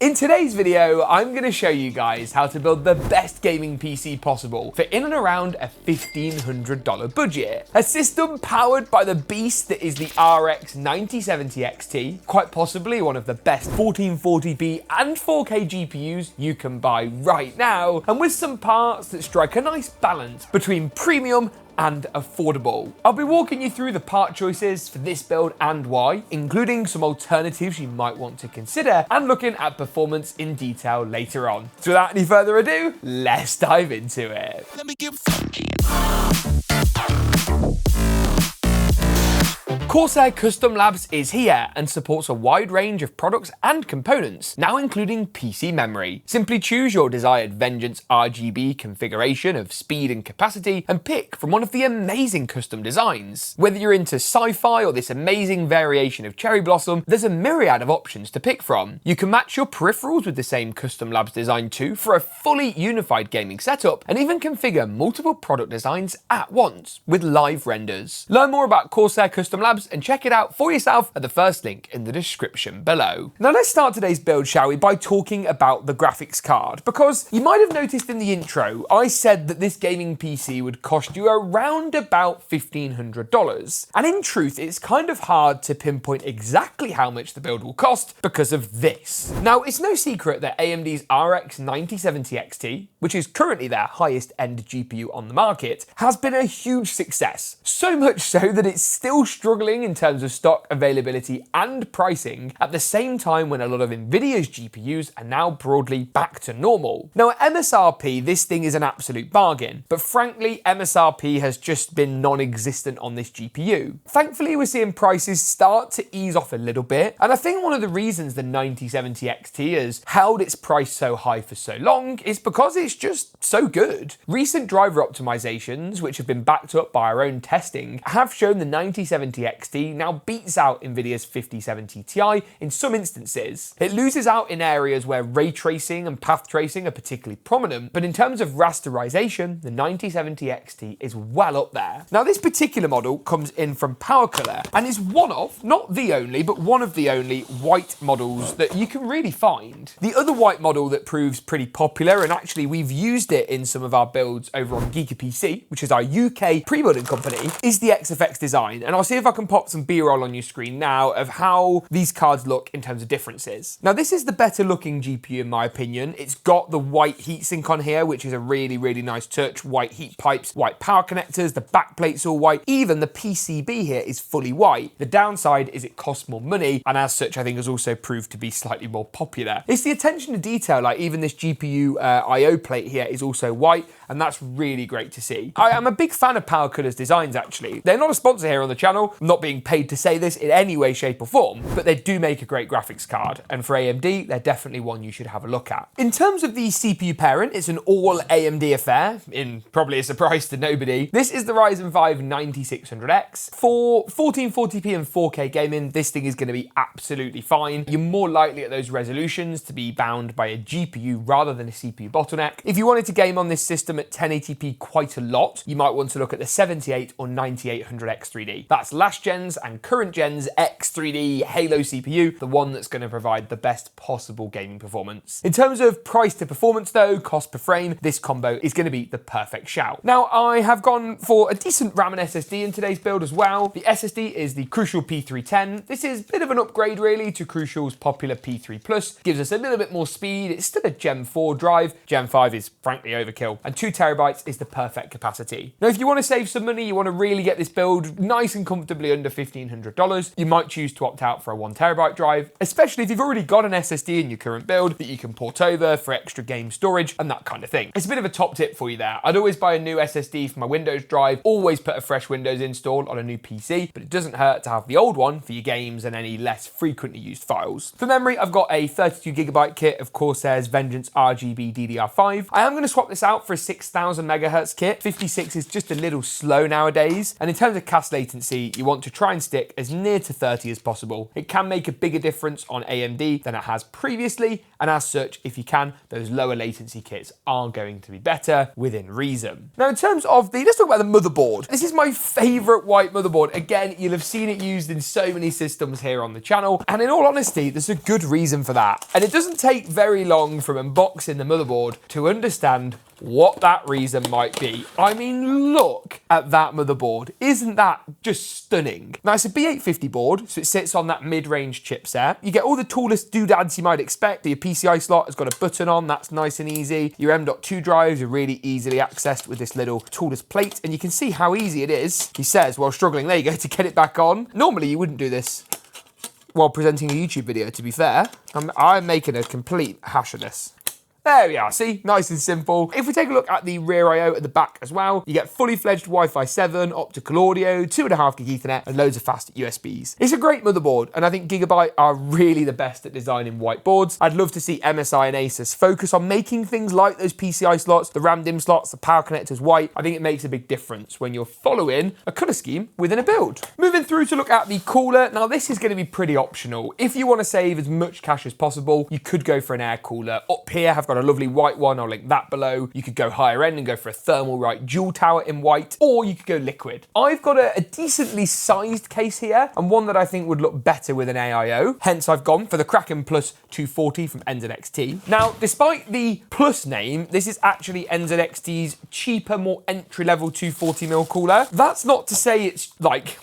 In today's video, I'm going to show you guys how to build the best gaming PC possible for in and around a $1,500 budget. A system powered by the beast that is the RX 9070 XT, quite possibly one of the best 1440p and 4K GPUs you can buy right now, and with some parts that strike a nice balance between premium and affordable. I'll be walking you through the part choices for this build and why, including some alternatives you might want to consider, and looking at performance in detail later on. So without any further ado, let's dive into it. Let me get funky. Corsair Custom Labs is here and supports a wide range of products and components, now including PC memory. Simply choose your desired Vengeance RGB configuration of speed and capacity and pick from one of the amazing custom designs. Whether you're into sci-fi or this amazing variation of cherry blossom, there's a myriad of options to pick from. You can match your peripherals with the same Custom Labs design too for a fully unified gaming setup, and even configure multiple product designs at once with live renders. Learn more about Corsair Custom Labs and check it out for yourself at the first link in the description below. Now let's start today's build, shall we, by talking about the graphics card, because you might have noticed in the intro I said that this gaming PC would cost you around about $1,500, and in truth it's kind of hard to pinpoint exactly how much the build will cost because of this. Now it's no secret that AMD's RX 9070 XT, which is currently their highest end GPU on the market, has been a huge success, so much so that it's still struggling in terms of stock availability and pricing at the same time when a lot of Nvidia's GPUs are now broadly back to normal. Now at MSRP, this thing is an absolute bargain, but frankly MSRP has just been non-existent on this GPU. Thankfully we're seeing prices start to ease off a little bit, and I think one of the reasons the 9070 XT has held its price so high for so long is because it's just so good. Recent driver optimizations, which have been backed up by our own testing, have shown the 9070 XT now beats out Nvidia's 5070 Ti in some instances. It loses out in areas where ray tracing and path tracing are particularly prominent, but in terms of rasterization, the 9070 XT is well up there. Now this particular model comes in from PowerColor and is one of, not the only, but one of the only white models that you can really find. The other white model that proves pretty popular, and actually we've used it in some of our builds over on GeekaPC, which is our UK pre-building company, is the XFX design, and I'll see if I can pop some B-roll on your screen now of how these cards look in terms of differences. Now this is the better looking GPU in my opinion. It's got the white heatsink on here, which is a really nice touch, white heat pipes, white power connectors, the backplate's all white, even the PCB here is fully white. The downside is it costs more money, and as such I think has also proved to be slightly more popular. It's the attention to detail, like even this GPU IO plate here is also white, and that's really great to see. I am a big fan of PowerColor's designs actually. They're not a sponsor here on the channel, I'm not being paid to say this in any way, shape or form, but they do make a great graphics card, and for AMD, they're definitely one you should have a look at. In terms of the CPU parent, it's an all AMD affair, in probably a surprise to nobody. This is the Ryzen 5 9600X. For 1440p and 4K gaming, this thing is going to be absolutely fine. You're more likely at those resolutions to be bound by a GPU rather than a CPU bottleneck. If you wanted to game on this system at 1080p quite a lot, you might want to look at the 78 or 9800 X3D. That's last gen's and current gen's X3D Halo CPU, the one that's going to provide the best possible gaming performance. In terms of price to performance though, cost per frame, this combo is going to be the perfect shout. Now I have gone for a decent RAM and SSD in today's build as well. The SSD is the Crucial P310. This is a bit of an upgrade really to Crucial's popular P3 Plus. Gives us a little bit more speed. It's still a Gen 4 drive. Gen 5 is frankly overkill, and 2 terabytes is the perfect capacity. Now if you want to save some money, you want to really get this build nice and comfortably under $1,500, you might choose to opt out for a 1 terabyte drive, especially if you've already got an SSD in your current build that you can port over for extra game storage and that kind of thing. It's a bit of a top tip for you there. I'd always buy a new SSD for my Windows drive, always put a fresh Windows install on a new PC, but it doesn't hurt to have the old one for your games and any less frequently used files. For memory, I've got a 32GB kit of Corsair's Vengeance RGB DDR5. I am going to swap this out for a 6000 MHz kit. 56 is just a little slow nowadays, and in terms of cast latency, you want want to try and stick as near to 30 as possible. It can make a bigger difference on AMD than it has previously, and as such, if you can, those lower latency kits are going to be better within reason. Now, in terms of let's talk about the motherboard. This is my favorite white motherboard. Again, you'll have seen it used in so many systems here on the channel, and in all honesty, there's a good reason for that. And it doesn't take very long from unboxing the motherboard to understand what that reason might be. I mean, look at that motherboard. Isn't that just stunning? Now, it's a B850 board, so it sits on that mid-range chipset. You get all the tallest doodads you might expect. Your PCI slot has got a button on, that's nice and easy. Your M.2 drives are really easily accessed with this little tallest plate, and you can see how easy it is, he says, while struggling, there you go, to get it back on. Normally, you wouldn't do this while presenting a YouTube video, to be fair. I'm making a complete hash of this. There we are, see? Nice and simple. If we take a look at the rear I/O at the back as well, you get fully fledged Wi-Fi 7, optical audio, 2.5 gig Ethernet, and loads of fast USBs. It's a great motherboard, and I think GeekaWhat are really the best at designing white boards. I'd love to see MSI and Asus focus on making things like those PCI slots, the RAM DIMM slots, the power connectors white. I think it makes a big difference when you're following a colour scheme within a build. Moving through to look at the cooler. Now, this is going to be pretty optional. If you want to save as much cash as possible, you could go for an air cooler. Up here, I've got a lovely white one. I'll link that below. You could go higher end and go for a Thermalright dual tower in white, or you could go liquid. I've got a decently sized case here, and one that I think would look better with an AIO. Hence, I've gone for the Kraken Plus 240 from NZXT. Now, despite the Plus name, this is actually NZXT's cheaper, more entry-level 240mm cooler. That's not to say it's like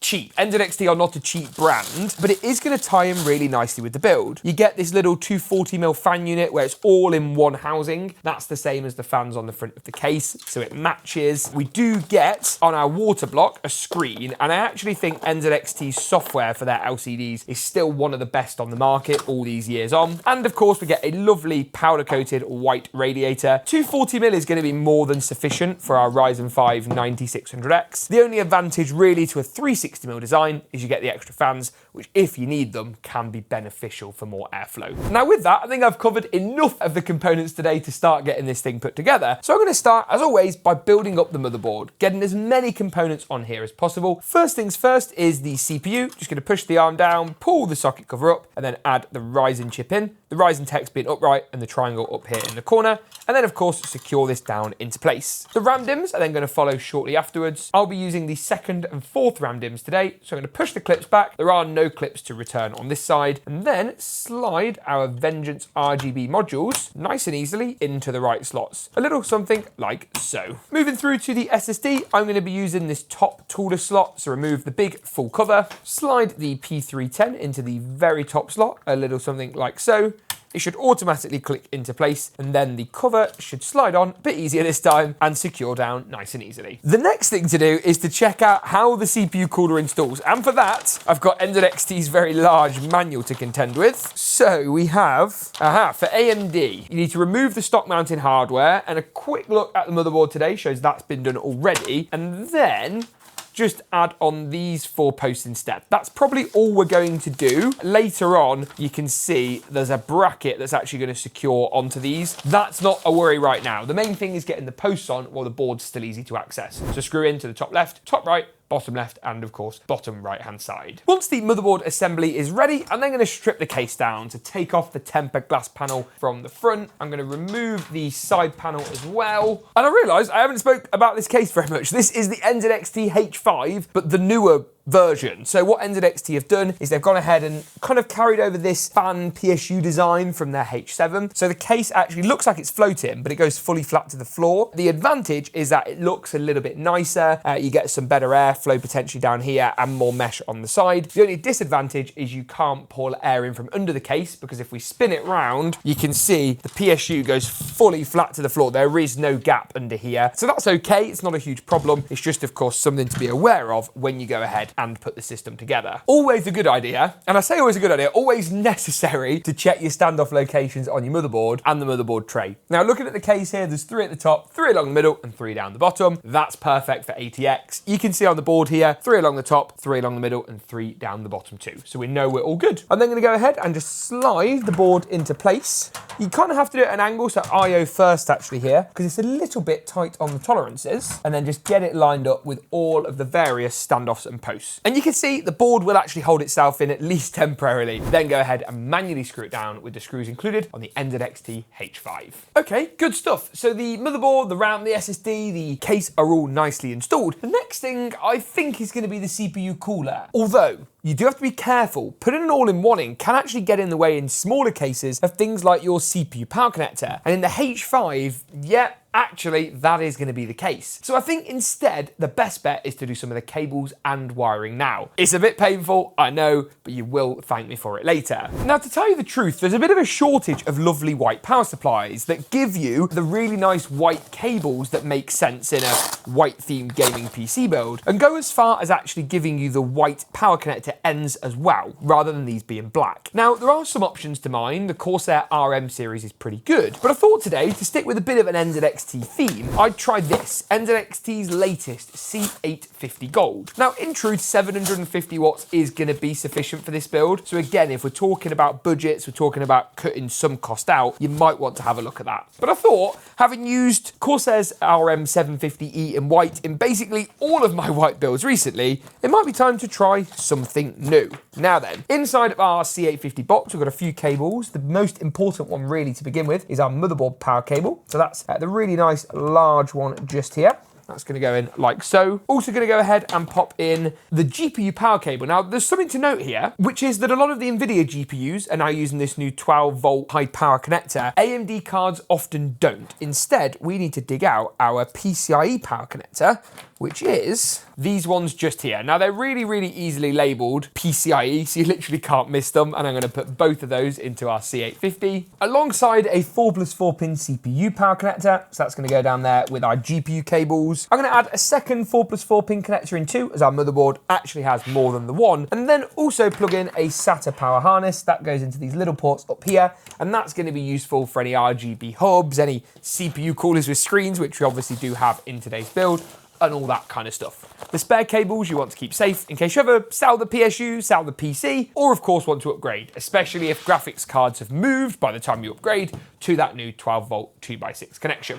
cheap. NZXT are not a cheap brand, but it is going to tie in really nicely with the build. You get this little 240mm fan unit where it's all in one housing. That's the same as the fans on the front of the case, so it matches. We do get on our water block a screen, and I actually think NZXT's software for their LCDs is still one of the best on the market all these years on. And of course, we get a lovely powder-coated white radiator. 240mm is going to be more than sufficient for our Ryzen 5 9600X. The only advantage really to a 360mm design is you get the extra fans, which if you need them can be beneficial for more airflow. Now with that, I think I've covered enough of the components today to start getting this thing put together. So I'm going to start, as always, by building up the motherboard, getting as many components on here as possible. First things first is the CPU. Just going to push the arm down, pull the socket cover up, and then add the Ryzen chip in. The Ryzen text being upright and the triangle up here in the corner. And then of course, secure this down into place. The RAM DIMMs are then going to follow shortly afterwards. I'll be using the second and fourth RAM DIMMs today. So I'm going to push the clips back. There are no clips to return on this side, and then slide our Vengeance RGB modules nice and easily into the right slots. A little something like so. Moving through to the SSD, I'm going to be using this top tallest slot. So remove the big full cover, slide the P310 into the very top slot, a little something like so. It should automatically click into place, and then the cover should slide on a bit easier this time and secure down nice and easily. The next thing to do is to check out how the CPU cooler installs, and for that, I've got NZXT's very large manual to contend with. So we have, for AMD, you need to remove the stock mounting hardware, and a quick look at the motherboard today shows that's been done already, and then just add on these 4 posts instead. That's probably all we're going to do. Later on, you can see there's a bracket that's actually going to secure onto these. That's not a worry right now. The main thing is getting the posts on while the board's still easy to access. So screw into the top left, top right, bottom left, and of course, bottom right-hand side. Once the motherboard assembly is ready, I'm then going to strip the case down to take off the tempered glass panel from the front. I'm going to remove the side panel as well. And I realised I haven't spoke about this case very much. This is the NZXT H5, but the newer version. So what NZXT have done is they've gone ahead and kind of carried over this fan PSU design from their H7. So the case actually looks like it's floating, but it goes fully flat to the floor. The advantage is that it looks a little bit nicer. You get some better airflow potentially down here and more mesh on the side. The only disadvantage is you can't pull air in from under the case, because if we spin it round, you can see the PSU goes fully flat to the floor. There is no gap under here. So that's okay. It's not a huge problem. It's just, of course, something to be aware of when you go ahead and put the system together. Always a good idea, and I say always a good idea, always necessary to check your standoff locations on your motherboard and the motherboard tray. Now, looking at the case here, there's 3 at the top, 3 along the middle, and 3 down the bottom. That's perfect for ATX. You can see on the board here, 3 along the top, 3 along the middle, and 3 down the bottom too. So we know we're all good. I'm then going to go ahead and just slide the board into place. You kind of have to do it at an angle, so IO first actually here, because it's a little bit tight on the tolerances, and then just get it lined up with all of the various standoffs and posts. And you can see the board will actually hold itself in, at least temporarily. Then go ahead and manually screw it down with the screws included on the NZXT H5. Okay, good stuff. So the motherboard, the RAM, the SSD, the case are all nicely installed. The next thing I think is going to be the CPU cooler. Although, you do have to be careful. Putting an all-in-one in can actually get in the way in smaller cases of things like your CPU power connector. And in the H5, yeah, actually, that is going to be the case. So I think instead, the best bet is to do some of the cables and wiring now. It's a bit painful, I know, but you will thank me for it later. Now, to tell you the truth, there's a bit of a shortage of lovely white power supplies that give you the really nice white cables that make sense in a white-themed gaming PC build, and go as far as actually giving you the white power connector ends as well, rather than these being black. Now, there are some options to mine. The Corsair RM series is pretty good, but I thought today, to stick with a bit of an NZXT theme, I'd try this, NZXT's latest C850 Gold. Now, in truth, 750 watts is going to be sufficient for this build. So again, if we're talking about budgets, we're talking about cutting some cost out, you might want to have a look at that. But I thought, having used Corsair's RM750E in white in basically all of my white builds recently, it might be time to try something new. Now then, inside of our C850 box, we've got a few cables. The most important one really to begin with is our motherboard power cable. So that's the really nice large one just here. That's going to go in like so. Also going to go ahead and pop in the GPU power cable. Now, there's something to note here, which is that a lot of the NVIDIA GPUs are now using this new 12-volt high power connector. AMD cards often don't. Instead, we need to dig out our PCIe power connector, which is these ones just here. Now, they're really, really easily labeled PCIe, so you literally can't miss them. And I'm going to put both of those into our C850, alongside a 4+4 pin CPU power connector. So that's going to go down there with our GPU cables. I'm going to add a second 4+4 pin connector in too, as our motherboard actually has more than the one. And then also plug in a SATA power harness. That goes into these little ports up here. And that's going to be useful for any RGB hubs, any CPU coolers with screens, which we obviously do have in today's build, and all that kind of stuff. The spare cables you want to keep safe in case you ever sell the PSU, sell the PC, or of course want to upgrade, especially if graphics cards have moved by the time you upgrade to that new 12-volt 2x6 connection.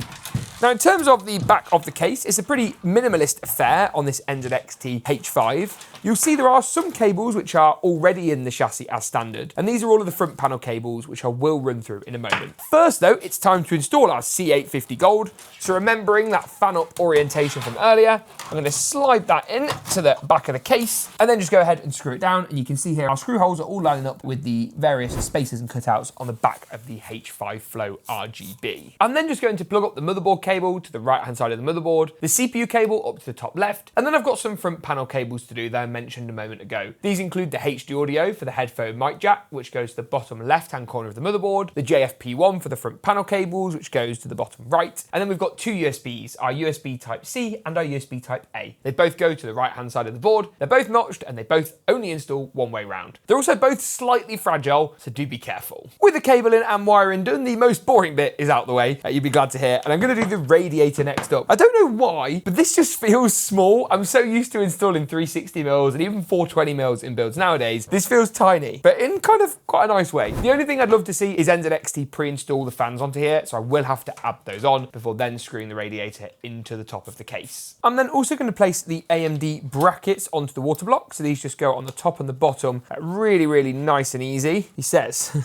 Now, in terms of the back of the case, it's a pretty minimalist affair on this NZXT H5. You'll see there are some cables which are already in the chassis as standard, and these are all of the front panel cables, which I will run through in a moment. First though, it's time to install our C850 Gold. So remembering that fan up orientation from earlier, I'm going to slide that in to the back of the case, and then just go ahead and screw it down. And you can see here our screw holes are all lining up with the various spacers and cutouts on the back of the H5 Flow RGB. I'm then just going to plug up the motherboard cable to the right hand side of the motherboard, the CPU cable up to the top left, and then I've got some front panel cables to do that I mentioned a moment ago. These include the HD audio for the headphone mic jack, which goes to the bottom left hand corner of the motherboard, the JFP one for the front panel cables, which goes to the bottom right, and then we've got two USBs, our USB Type C and our USB Type A. They both go to the right hand side of the board, they're both notched, and they both only install one way round. They're also both slightly fragile, so do be careful. With the cabling and wiring done, the most boring bit is out the way, you'll be glad to hear, and I'm going to do the radiator next up. I don't know why, but this just feels small. I'm so used to installing 360mm and even 420mm in builds nowadays. This feels tiny, but in kind of quite a nice way. The only thing I'd love to see is NZXT pre-install the fans onto here, so I will have to add those on before then screwing the radiator into the top of the case. I'm then also going to place the AMD brackets onto the water block, so these just go on the top and the bottom, really, really nice and easy. He says,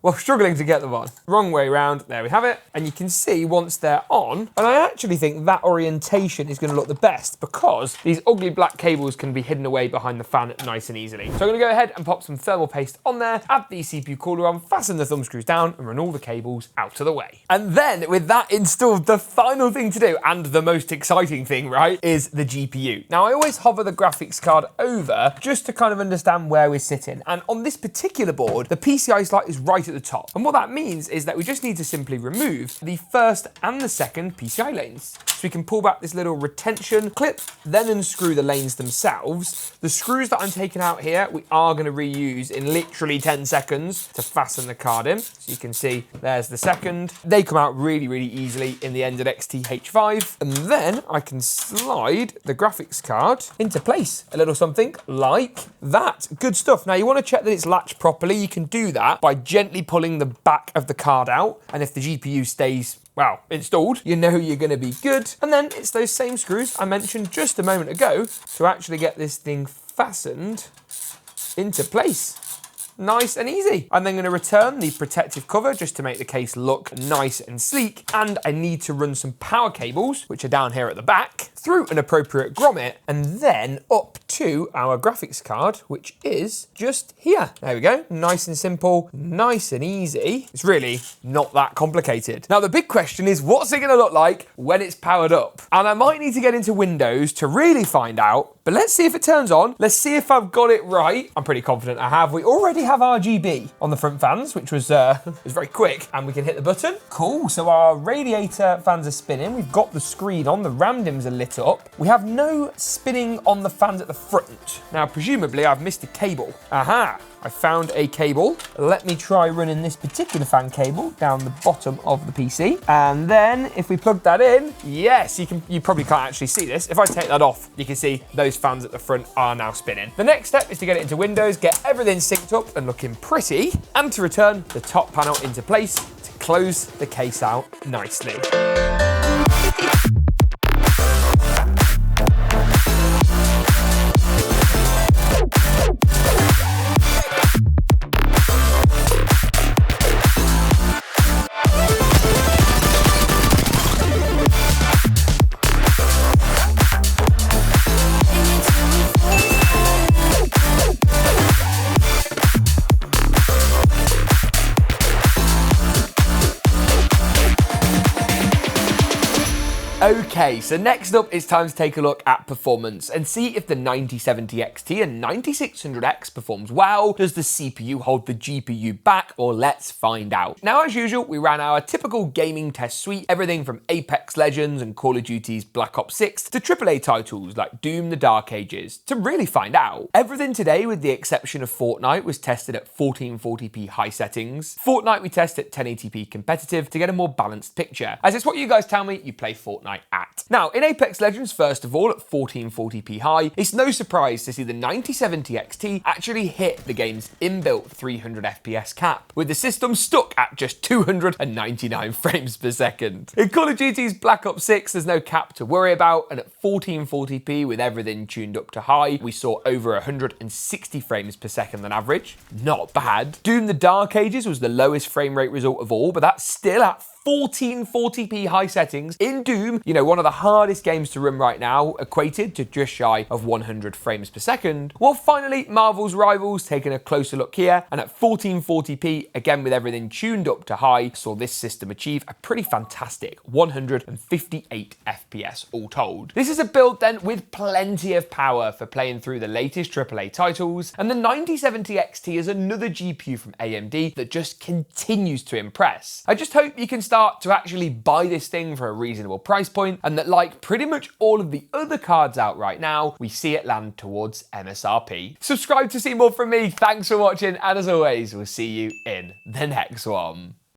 well, struggling to get them on. Wrong way round, there we have it. And you can see once they're on, and I actually think that orientation is going to look the best because these ugly black cables can be hidden away behind the fan nice and easily. So I'm going to go ahead and pop some thermal paste on there, add the CPU cooler on, fasten the thumb screws down, and run all the cables out of the way. And then with that installed, the final thing to do, and the most exciting thing, right, is the GPU. Now, I always hover the graphics card over just to kind of understand where we're sitting. And on this particular board, the PCI slot is right at the top. And what that means is that we just need to simply remove the first and the second PCI lanes. So we can pull back this little retention clip, then unscrew the lanes themselves, process. The screws that I'm taking out here, we are going to reuse in literally 10 seconds to fasten the card in. So you can see there's the second. They come out really, really easily in the NZXT H5. And then I can slide the graphics card into place. A little something like that. Good stuff. Now you want to check that it's latched properly. You can do that by gently pulling the back of the card out. And if the GPU stays installed, you know you're going to be good. And then it's those same screws I mentioned just a moment ago to actually get this thing fastened into place. Nice and easy. I'm then going to return the protective cover just to make the case look nice and sleek. And I need to run some power cables, which are down here at the back, through an appropriate grommet, and then up to our graphics card, which is just here. There we go. Nice and simple, nice and easy. It's really not that complicated. Now, the big question is, what's it going to look like when it's powered up? And I might need to get into Windows to really find out, but let's see if it turns on. Let's see if I've got it right. I'm pretty confident I have. We already have RGB on the front fans, which was very quick, and we can hit the button. Cool, so our radiator fans are spinning. We've got the screen on, the RAM DIMMs are lit up. We have no spinning on the fans at the front. Now, presumably I've missed a cable. Aha, I found a cable. Let me try running this particular fan cable down the bottom of the PC. And then if we plug that in, yes, you probably can't actually see this. If I take that off, you can see those fans at the front are now spinning. The next step is to get it into Windows, get everything synced up and looking pretty, and to return the top panel into place to close the case out nicely. Okay, so next up it's time to take a look at performance and see if the 9070 XT and 9600X performs well. Does the CPU hold the GPU back, or let's find out. Now, as usual, we ran our typical gaming test suite, everything from Apex Legends and Call of Duty's Black Ops 6 to AAA titles like Doom: The Dark Ages to really find out. Everything today, with the exception of Fortnite, was tested at 1440p high settings. Fortnite we test at 1080p competitive to get a more balanced picture, as it's what you guys tell me you play Fortnite at. Now, in Apex Legends, first of all, at 1440p high, it's no surprise to see the 9070 XT actually hit the game's inbuilt 300 FPS cap, with the system stuck at just 299 frames per second. In Call of Duty's Black Ops 6, there's no cap to worry about, and at 1440p with everything tuned up to high, we saw over 160 frames per second on average. Not bad. Doom: The Dark Ages was the lowest frame rate result of all, but that's still at 1440p high settings in Doom, you know, one of the hardest games to run right now, equated to just shy of 100 frames per second. Well, finally, Marvel's Rivals, taking a closer look here, and at 1440p, again with everything tuned up to high, saw this system achieve a pretty fantastic 158 FPS all told. This is a build then with plenty of power for playing through the latest AAA titles, and the 9070 XT is another GPU from AMD that just continues to impress. I just hope you can start to actually buy this thing for a reasonable price point, and that, like pretty much all of the other cards out right now, we see it land towards MSRP. Subscribe to see more from me. Thanks for watching, and as always, we'll see you in the next one.